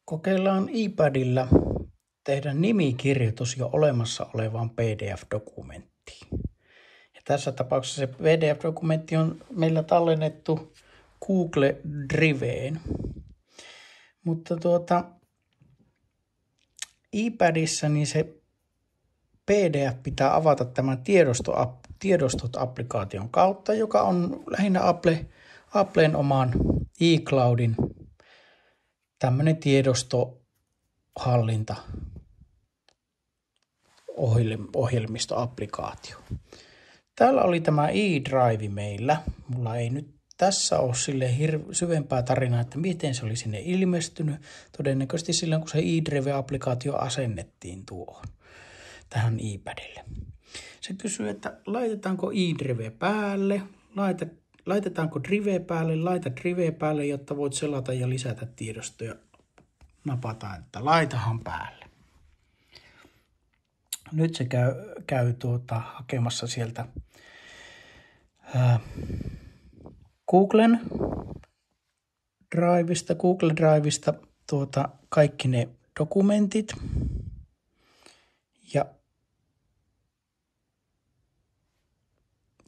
Kokeillaan iPadilla tehdä nimikirjoitus jo olemassa olevaan PDF-dokumenttiin. Ja tässä tapauksessa se PDF-dokumentti on meillä tallennettu Google Driveen. Mutta iPadissa niin se PDF pitää avata tämän tiedostot-applikaation kautta, joka on lähinnä Applen oman iCloudin tämmöinen tiedostohallinta ohjelmistoapplikaatio. Täällä oli tämä eDrive meillä. Mulla ei nyt tässä ole sille syvempää tarinaa, että miten se oli sinne ilmestynyt. Todennäköisesti silloin, kun se eDrive-applikaatio asennettiin tähän iPadille. Se kysyy, että laitetaanko eDrive päälle, laitetaanko Drive päälle, laita Drive päälle, jotta voit selata ja lisätä tiedostoja. Napataan, että laitahan päälle. Nyt se käy hakemassa sieltä Google Drivesta kaikki ne dokumentit. Ja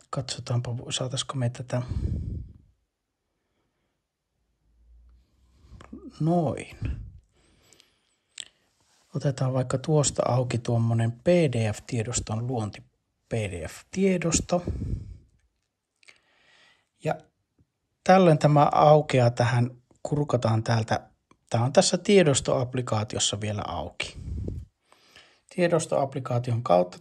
katsotaanpa, saataisiko me tätä noin. Otetaan vaikka tuosta auki tuommoinen PDF-tiedoston luonti PDF-tiedosto. Ja tällöin tämä aukeaa tähän, kurkataan täältä. Tämä on tässä tiedostoapplikaatiossa vielä auki. Tiedostoapplikaation kautta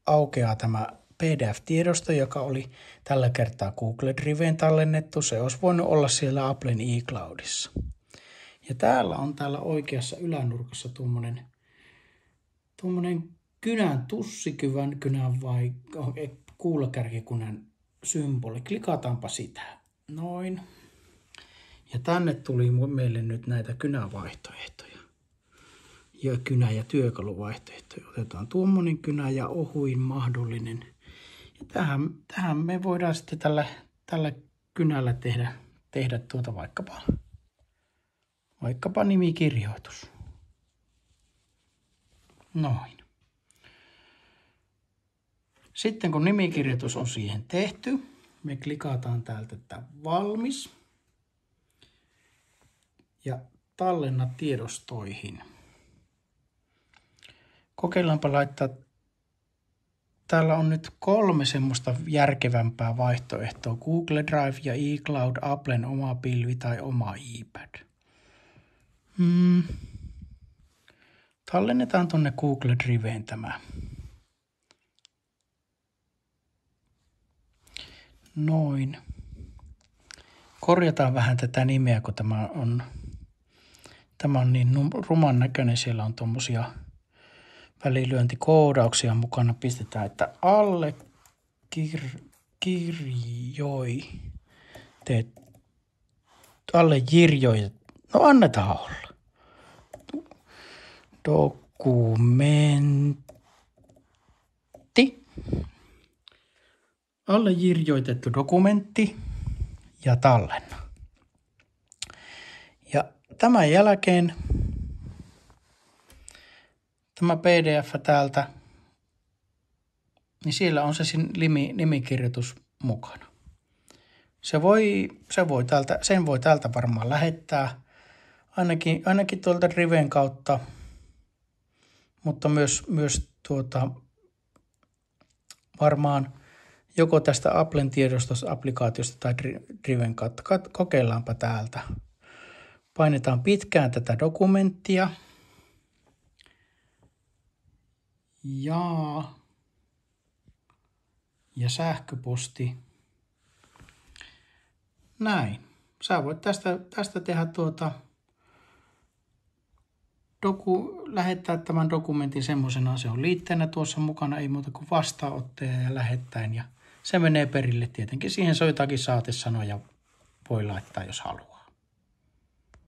aukeaa tämä PDF-tiedosto, joka oli tällä kertaa Google Driveen tallennettu. Se olisi voinut olla siellä Applen iCloudissa. Ja täällä on oikeassa ylänurkassa tuommoinen tussikynän vai kuulakärkikynän symboli. Klikataanpa sitä. Noin. Ja tänne tuli meille nyt näitä kynävaihtoehtoja. Ja kynä- ja työkaluvaihtoehtoja. Otetaan tuommoinen kynä ja ohuin mahdollinen. Ja tähän me voidaan sitten tällä kynällä tehdä vaikkapa nimikirjoitus. Noin. Sitten kun nimikirjoitus on siihen tehty, me klikataan täältä, että valmis. Ja tallenna tiedostoihin. Kokeillaanpa laittaa. Täällä on nyt 3 semmoista järkevämpää vaihtoehtoa. Google Drive ja iCloud, Applen oma pilvi tai oma iPad. Tallennetaan tuonne Google Driveen tämä. Noin. Korjataan vähän tätä nimeä, kun tämä on niin ruman näköinen. Siellä on tuommoisia välilyöntikoodauksia mukana. Pistetään, että allekirjoitet. No annetaan olla. Dokumentti. Allekirjoitettu dokumentti ja tallenna. Ja tämän jälkeen tämä PDF täältä, niin siellä on se nimikirjoitus mukana. Sen voi täältä varmaan lähettää, ainakin tuolta Driven kautta, mutta myös varmaan joko tästä Applen tiedostoapplikaatiosta tai Driven kautta. Kokeillaanpa täältä. Painetaan pitkään tätä dokumenttia. Ja sähköposti. Näin. Sä voit tästä tehdä lähettää tämän dokumentin semmosena. Se on liitteenä tuossa mukana, ei muuta kuin vastaanottaja ja lähettäen. Ja se menee perille tietenkin. Siihen se on jotakin saatesanoja voi laittaa, jos haluaa.